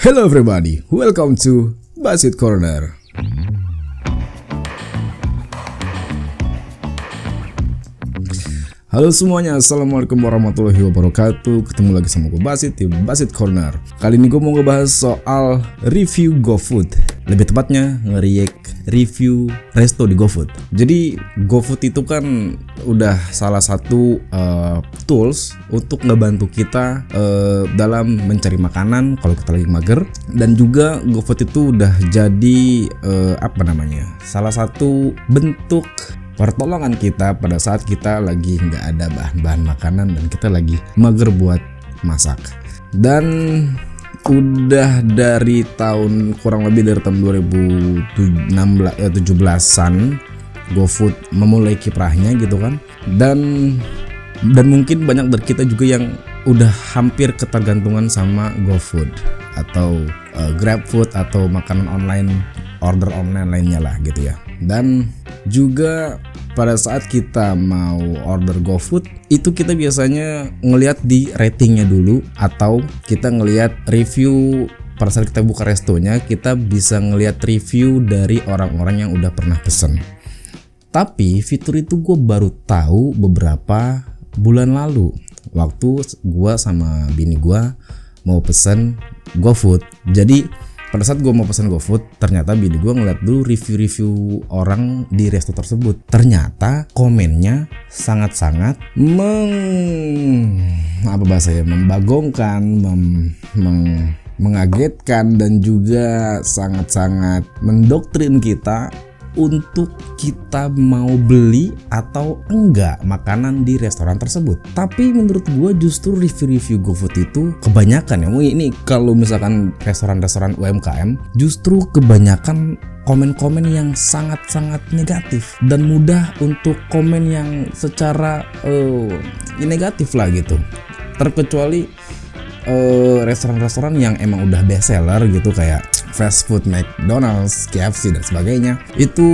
Hello everybody, welcome to Basit Corner. Halo semuanya, assalamualaikum warahmatullahi wabarakatuh. Ketemu lagi sama gue Basit di Basit Corner. Kali ini gue mau ngebahas soal review GoFood. Lebih tepatnya nge-react review resto di GoFood. Jadi GoFood itu kan udah salah satu tools untuk ngebantu kita dalam mencari makanan kalau kita lagi mager. Dan juga GoFood itu udah jadi salah satu bentuk pertolongan kita pada saat kita lagi nggak ada bahan-bahan makanan dan kita lagi mager buat masak. Dan udah dari kurang lebih dari tahun 2017an GoFood memulai kiprahnya gitu kan. Dan mungkin banyak dari kita juga yang udah hampir ketergantungan sama GoFood atau GrabFood atau makanan online, order online lainnya lah gitu ya. Dan juga pada saat kita mau order GoFood itu kita biasanya ngelihat di ratingnya dulu, atau kita ngelihat review. Pada saat kita buka restonya kita bisa ngelihat review dari orang-orang yang udah pernah pesen. Tapi fitur itu gue baru tahu beberapa bulan lalu waktu gue sama bini gue mau pesen GoFood. Jadi pada saat gue mau pesan GoFood, ternyata bini gue ngeliat dulu review-review orang di resto tersebut. Ternyata komennya sangat-sangat membagongkan, mengagetkan, dan juga sangat-sangat mendoktrin kita untuk kita mau beli atau enggak makanan di restoran tersebut. Tapi menurut gue justru review-review GoFood itu kebanyakan ya, ini kalau misalkan restoran-restoran UMKM justru kebanyakan komen-komen yang sangat-sangat negatif dan mudah untuk komen yang secara negatif lah gitu. Terkecuali restoran-restoran yang emang udah best seller gitu, kayak fast food, McDonald's, KFC dan sebagainya, itu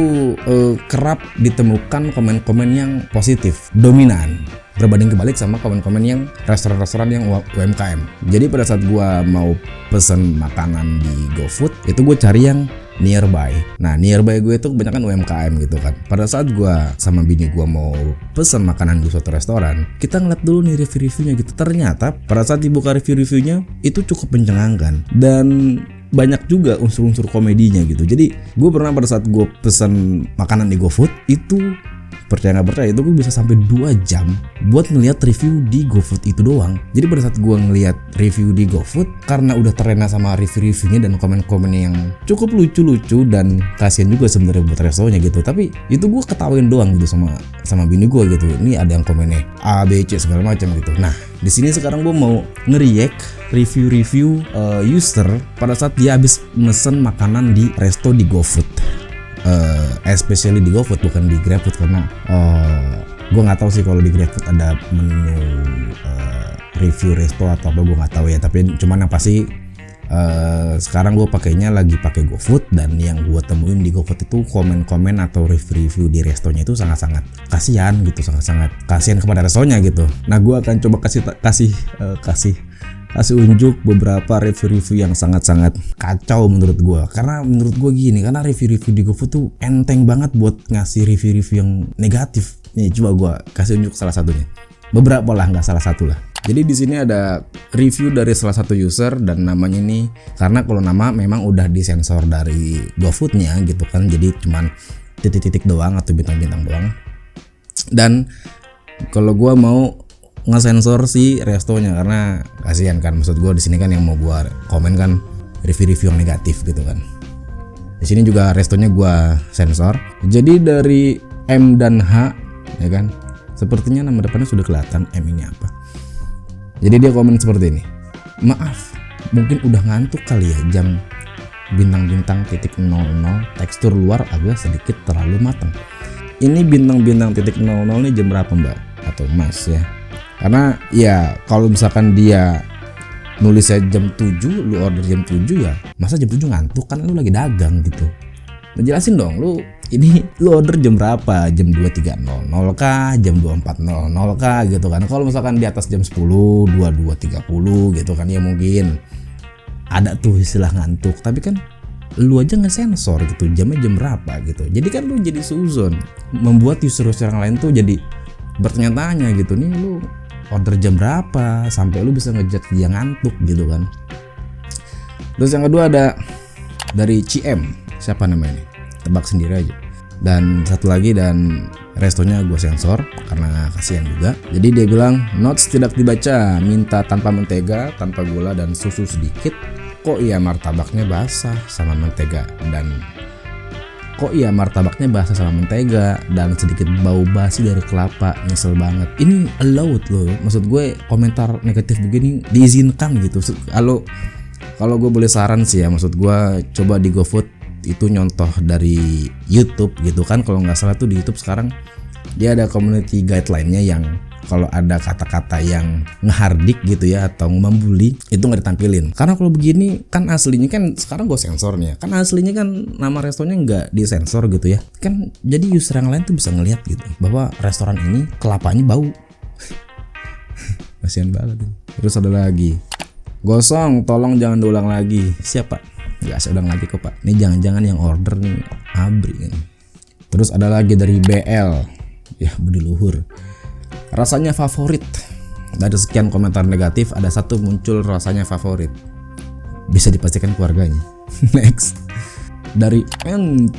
kerap ditemukan komen-komen yang positif, dominan, berbanding kebalik sama komen-komen yang restoran-restoran yang UMKM. Jadi pada saat gua mau pesen makanan di GoFood, itu gue cari yang nearby. Nah, nearby gue itu kebanyakan UMKM gitu kan. Pada saat gue sama bini gue mau pesen makanan di suatu restoran, kita ngeliat dulu nih review-reviewnya gitu. Ternyata pada saat dibuka review-reviewnya itu cukup mencengangkan dan banyak juga unsur-unsur komedinya gitu. Jadi gue pernah pada saat gue pesen makanan di GoFood itu, percaya nggak percaya, itu gue bisa sampai 2 jam buat ngeliat review di GoFood itu doang. Jadi pada saat gue ngeliat review di GoFood, karena udah terlena sama review-reviewnya dan komen-komennya yang cukup lucu-lucu dan kasihan juga sebenarnya buat restonya gitu. Tapi itu gue ketawain doang gitu sama bini gue gitu. Ini ada yang komennya A, B, C segala macam gitu. Nah, di sini sekarang gue mau nge-react review-review user pada saat dia habis mesen makanan di resto di GoFood. Especially di GoFood, bukan di GrabFood, karena gue nggak tahu sih kalau di GrabFood ada menu review resto atau apa, gue nggak tahu ya. Tapi cuman yang pasti sekarang gue pakainya lagi pakai GoFood, dan yang gue temuin di GoFood itu komen-komen atau review di restonya itu sangat-sangat kasihan gitu, sangat-sangat kasihan kepada restonya gitu. Nah, gue akan coba kasih unjuk beberapa review-review yang sangat-sangat kacau menurut gue. Karena menurut gue gini, karena review-review di GoFood tuh enteng banget buat ngasih review-review yang negatif. Nih coba gue kasih unjuk salah satunya. Beberapa lah, nggak salah satu lah. Jadi di sini ada review dari salah satu user, dan namanya ini, karena kalau nama memang udah disensor dari GoFoodnya gitu kan, jadi cuman titik-titik doang atau bintang-bintang doang. Dan kalau gue mau ngesensor si restonya karena kasihan kan, maksud gue di sini kan yang mau gue komen kan review-review yang negatif gitu kan. Di sini juga restonya gue sensor. Jadi dari M dan H ya kan, sepertinya nama depannya sudah kelihatan M ini apa. Jadi dia komen seperti ini: maaf, mungkin udah ngantuk kali ya, jam bintang-bintang titik 00, tekstur luar agak sedikit terlalu matang. Ini bintang-bintang titik 00 ini jam berapa mbak atau mas ya? Karena ya kalau misalkan dia nulisnya jam 7, lu order jam 7 ya, masa jam 7 ngantuk, kan lu lagi dagang gitu. Nah, jelasin dong, lu order jam berapa? Jam 23.00 kah? Jam 24.00 kah gitu kan. Kalau misalkan di atas jam 10, 22.30 gitu kan ya mungkin ada tuh istilah ngantuk, tapi kan lu aja nge-sensor gitu jamnya jam berapa gitu. Jadi kan lu jadi suzon, membuat user-user yang lain tuh jadi bertanya-tanya gitu, nih lu order jam berapa sampai lu bisa ngejudge dia ngantuk gitu kan. Terus yang kedua ada dari CM, siapa namanya nih? Tebak sendiri aja. Dan satu lagi, dan restonya gue sensor karena kasihan juga. Jadi dia bilang notes tidak dibaca, minta tanpa mentega, tanpa gula dan susu sedikit. Kok iya martabaknya basah sama mentega dan sedikit bau basi dari kelapa, nyesel banget. Ini allowed loh, maksud gue komentar negatif begini diizinkan gitu. Kalau gue boleh saran sih ya, maksud gue coba di GoFood itu nyontoh dari YouTube gitu kan. Kalau nggak salah tuh di YouTube sekarang dia ada community guideline-nya yang kalau ada kata-kata yang ngehardik gitu ya atau membuli itu nggak ditampilin. Karena kalau begini kan aslinya kan sekarang gue sensor nih ya, kan aslinya kan nama restorannya nggak disensor gitu ya kan, jadi user yang lain tuh bisa ngelihat gitu bahwa restoran ini kelapanya bau. Kasian banget. Terus ada lagi, gosong tolong jangan diulang lagi. Siapa? Nggak saya ulang lagi kok pak, ini jangan-jangan yang order nih abri kan. Terus ada lagi dari BL, ya Budi Luhur, rasanya favorit. Dari sekian komentar negatif ada satu muncul rasanya favorit, bisa dipastikan keluarganya. Next dari N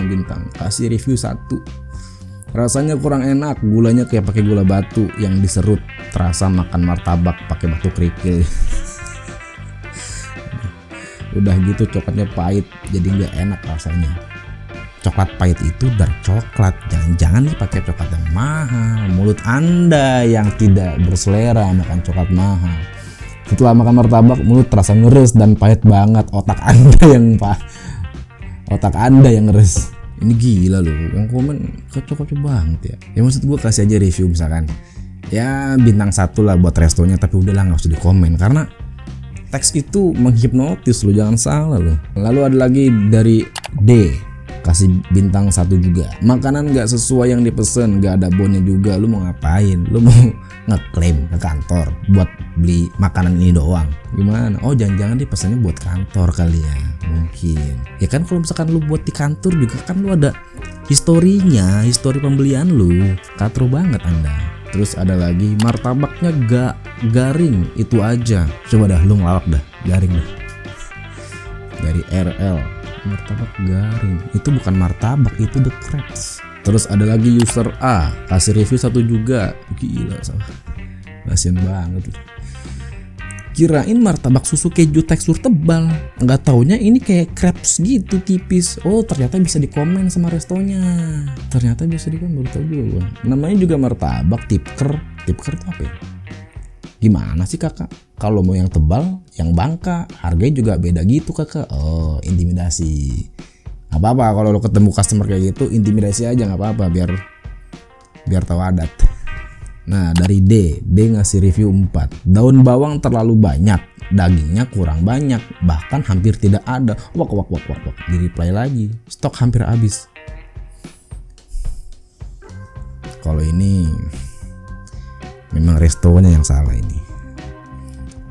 bintang kasih review 1, rasanya kurang enak, gulanya kayak pakai gula batu yang diserut, terasa makan martabak pakai batu kerikil. Udah gitu coklatnya pahit, jadi nggak enak rasanya. Coklat pahit itu dark coklat, jangan-jangan pakai coklat yang mahal. Mulut Anda yang tidak berselera makan coklat mahal. Setelah makan martabak, mulut terasa ngeres dan pahit banget. Otak Anda yang ngeres. Ini gila loh, yang komen kocok-kocok banget ya. Ya maksud gue kasih aja review misalkan, ya bintang 1 lah buat restonya, tapi udahlah nggak usah di komen karena teks itu menghipnotis lo, jangan salah lo. Lalu ada lagi dari D, kasih bintang 1 juga. Makanan gak sesuai yang dipesen, gak ada bonnya juga. Lu mau ngapain? Lu mau ngeklaim ke kantor buat beli makanan ini doang? Gimana? Oh jangan-jangan dia pesannya buat kantor kali ya? Mungkin. Ya kan kalau misalkan lu buat di kantor juga kan lu ada historinya, histori pembelian lu. Katro banget Anda. Terus ada lagi martabaknya gak garing, itu aja. Coba dah lu ngelawak dah, garing dah. Dari RL, martabak garing, itu bukan martabak, itu the crepes. Terus ada lagi user A, kasih review 1 juga. Gila salah, kasian banget. Kirain martabak susu keju tekstur tebal, nggak taunya ini kayak crepes gitu tipis. Oh ternyata bisa dikomen sama restonya. Ternyata bisa dikomen, baru tahu juga gua. Namanya juga martabak tipker. Tipker itu apa ya? Gimana sih kakak? Kalau mau yang tebal, yang bangka, harganya juga beda gitu kakak. Oh intimidasi. Gak apa-apa kalau lo ketemu customer kayak gitu, intimidasi aja nggak apa-apa biar tahu adat. Nah dari D ngasih review 4, daun bawang terlalu banyak, dagingnya kurang banyak, bahkan hampir tidak ada. Wak. Di reply lagi, stok hampir habis. Kalau ini memang restonya yang salah ini.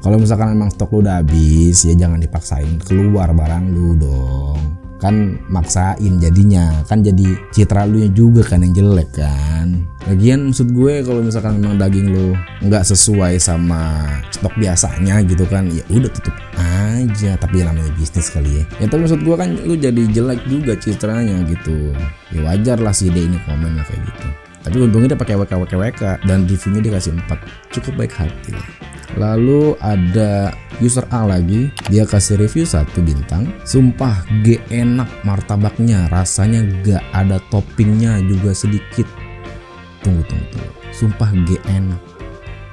Kalau misalkan memang stok lu udah habis, ya jangan dipaksain keluar barang lu dong. Kan maksain jadinya, kan jadi citra lu juga kan yang jelek kan. Lagian maksud gue kalau misalkan memang daging lu nggak sesuai sama stok biasanya gitu kan, ya udah tutup aja. Tapi ya namanya bisnis kali ya. Ya tapi maksud gue kan lu jadi jelek juga citranya gitu. Ya wajar lah si D ini komen lah kayak gitu. Tapi untungnya dia pakai WK dan reviewnya dikasih 4, cukup baik hati lah. Lalu ada user A lagi, dia kasih review 1 bintang. Sumpah G enak martabaknya, rasanya gak ada toppingnya juga sedikit. Tunggu. Sumpah G enak.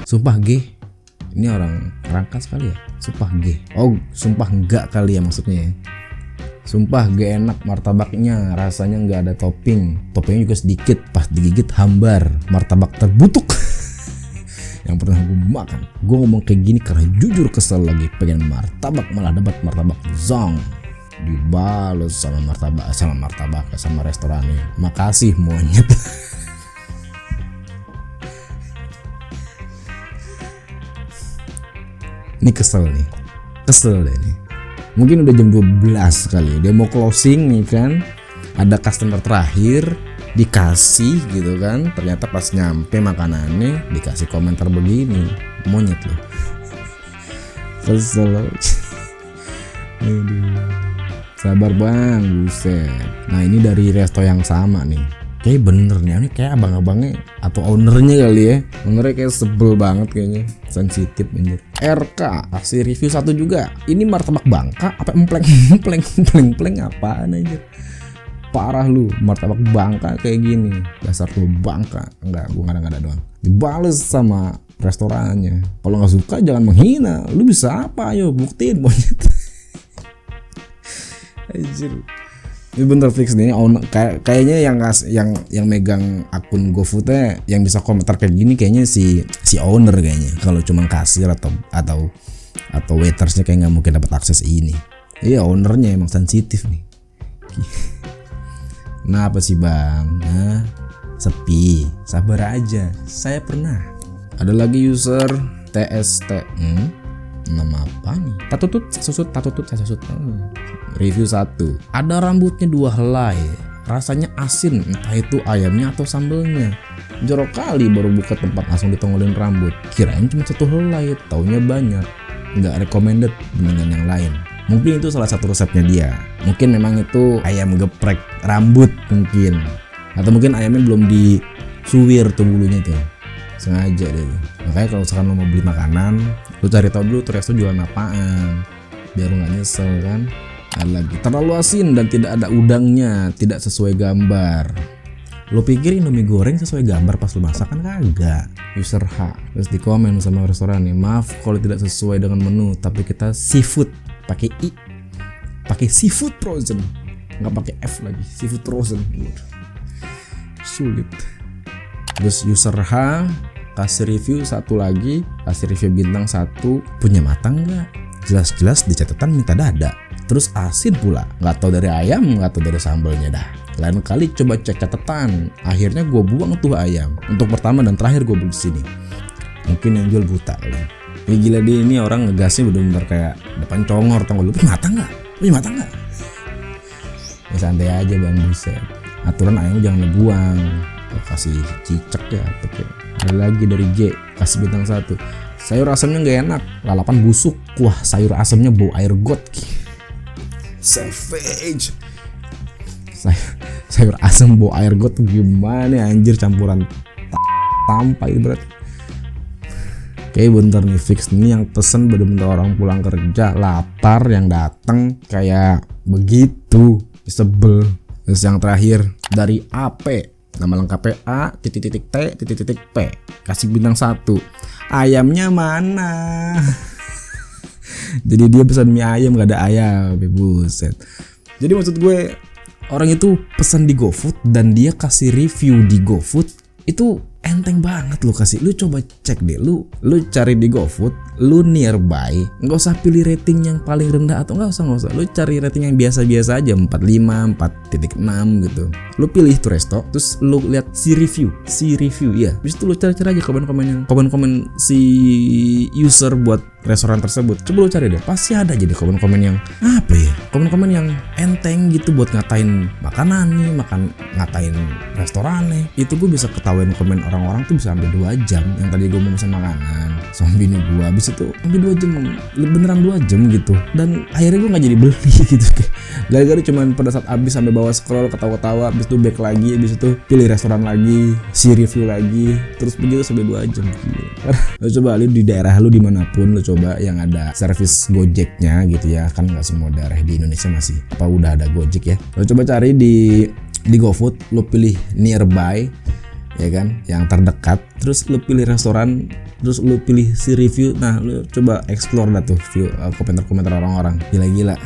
Sumpah G, ini orang Rangkas kali ya? Sumpah G. Oh sumpah enggak kali ya maksudnya ya. Sumpah G enak martabaknya, rasanya gak ada topping. Toppingnya juga sedikit, pas digigit hambar. Martabak terbutuk yang pernah gue makan. Gue ngomong kayak gini karena jujur kesel lagi pengen martabak, malah dapat martabak zong dibalas sama martabak sama restorannya. Makasih monyet. Ini kesel deh nih. Mungkin udah jam 12 kali, dia mau closing nih kan, ada customer terakhir, dikasih gitu kan, ternyata pas nyampe makanannya dikasih komentar begini, monyet loh. Kesel. Aduh. Sabar bang, buset. Nah ini dari resto yang sama nih. Kayak bener nih, ini kayak abang-abangnya atau ownernya kali ya. Ownernya kayak sebel banget kayaknya, sensitif anjir. RK kasih review 1 juga. Ini martabak Bangka apa empleng apaan anjir. Parah lu, martabak Bangka kayak gini. Dasar lu Bangka. Enggak, gua ngada-ngada doang. Dibales sama restorannya. Kalau nggak suka jangan menghina. Lu bisa apa? Ayo buktiin monyet. Anjir. Ini bener fix nih, kayaknya yang megang akun GoFood-nya yang bisa komentar kayak gini kayaknya si owner kayaknya. Kalau cuma kasir atau waitersnya kayak nggak mungkin dapat akses ini. Iya, ownernya emang sensitif nih. Kenapa sih bang? Nah, sepi, sabar aja. Saya pernah. Ada lagi user TST. Nama apa nih? Tatutut susut. Review 1. Ada rambutnya 2 helai. Rasanya asin, entah itu ayamnya atau sambelnya. Jorok kali baru buka tempat langsung ditongolin rambut. Kirain cuma 1 helai, taunya banyak. Nggak recommended dengan yang lain. Mungkin itu salah satu resepnya dia. Mungkin memang itu ayam geprek rambut mungkin. Atau mungkin ayamnya belum disuwir tuh bulunya tuh. Sengaja deh. Makanya kalau misalkan lo mau beli makanan, lo cari tahu dulu tuh resto jualan apaan, biar lo nggak nyesel kan. Ada lagi terlalu asin dan tidak ada udangnya, tidak sesuai gambar. Lo pikir Indomie goreng sesuai gambar pas lo masak kan kagak. User H terus di komen sama restoran nih, maaf kalau tidak sesuai dengan menu, tapi kita seafood pakai i, pakai seafood frozen, nggak pakai f lagi, seafood frozen. Sulit. Terus user H kasih review 1 lagi, kasih review bintang 1, punya mata nggak? Jelas-jelas di catatan minta dada. Terus asin pula, nggak tahu dari ayam, nggak tahu dari sambalnya dah. Lain kali coba cek catatan. Akhirnya gue buang tuh ayam. Untuk pertama dan terakhir gue beli di sini. Mungkin yang jual buta kali. Ini gila dia, ini orang ngegasnya bener-bener kayak depan congor. Tau lu punya mata nggak? Punya mata nggak? Ya santai aja bang, buset. Aturan ayamnya jangan dibuang. Kasih cicak ya. Ada lagi dari J, kasih bintang 1. Sayur asamnya nggak enak, lalapan busuk. Wah, sayur asamnya bau air got. Savage. Sayur asam bau air got gimana anjir, campuran sampai berat. Kayak bentar nih fix nih yang pesen bener-bener orang pulang kerja lapar yang datang kayak begitu, sebel. Terus yang terakhir dari AP, nama lengkapnya A titik P, kasih bintang 1. Ayamnya mana? Jadi dia pesan mie ayam gak ada ayam, buset. Jadi maksud gue, orang itu pesan di GoFood dan dia kasih review di GoFood itu enteng banget lo kasih. Lu coba cek deh, lu cari di GoFood, lu nearby, nggak usah pilih rating yang paling rendah atau nggak usah. Lu cari rating yang biasa-biasa aja, 4.5, 4.6 gitu. Lu pilih tuh resto, terus lu lihat si review ya. Habis itu lu cari aja komen si user buat restoran tersebut. Coba lu cari deh, pasti ada aja deh komen-komen yang apa ya? Komen-komen yang enteng gitu buat ngatain makanan nih, ngatain restorannya. Itu gue bisa ketahuin komen orang-orang tuh bisa sampai 2 jam. Yang tadi gue mau pesan makanan sama bini gue, habis itu sampai 2 jam, beneran 2 jam gitu. Dan akhirnya gue nggak jadi beli gitu. Gara-gara cuman pada saat habis sampai bawah scroll ketawa-tawa, habis itu back lagi, habis itu pilih restoran lagi, si review lagi, terus begitu sampai 2 jam. Lo coba lu di daerah lu dimanapun, lo coba yang ada servis Gojeknya gitu ya, kan nggak semua daerah di Indonesia masih udah ada Gojek ya. Lo coba cari di GoFood, lo pilih nearby ya kan, yang terdekat, terus lo pilih restoran, terus lo pilih si review. Nah lo coba explore dah tuh view, komentar-komentar orang-orang, gila-gila.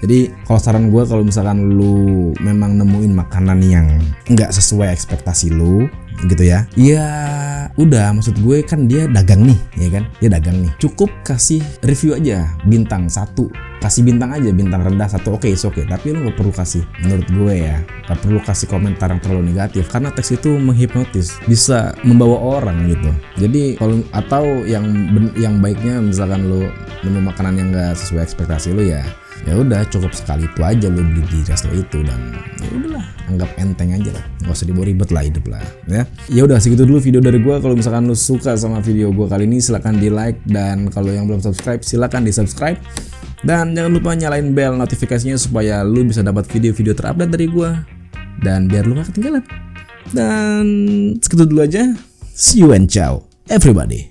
Jadi kalau saran gue, kalau misalkan lu memang nemuin makanan yang nggak sesuai ekspektasi lu gitu ya udah, maksud gue kan dia dagang nih, ya kan? Dia dagang nih. Cukup kasih review aja bintang 1. Kasih bintang aja, bintang rendah 1, oke, oke. Tapi lu gak perlu kasih, menurut gue ya, gak perlu kasih komentar yang terlalu negatif, karena teks itu menghipnotis, bisa membawa orang gitu. Jadi kalau atau yang baiknya misalkan lu nemu makanan yang gak sesuai ekspektasi lu, ya udah cukup sekali itu aja lu beli di resto itu, dan ya udahlah, anggap enteng aja lah, nggak usah dibawa ribet lah hidup lah ya. Ya udah, segitu dulu video dari gua. Kalau misalkan lu suka sama video gua kali ini, silahkan di like, dan kalau yang belum subscribe silahkan di subscribe, dan jangan lupa nyalain bel notifikasinya supaya lu bisa dapat video-video terupdate dari gua, dan biar lu gak ketinggalan. Dan segitu dulu aja, see you and ciao everybody.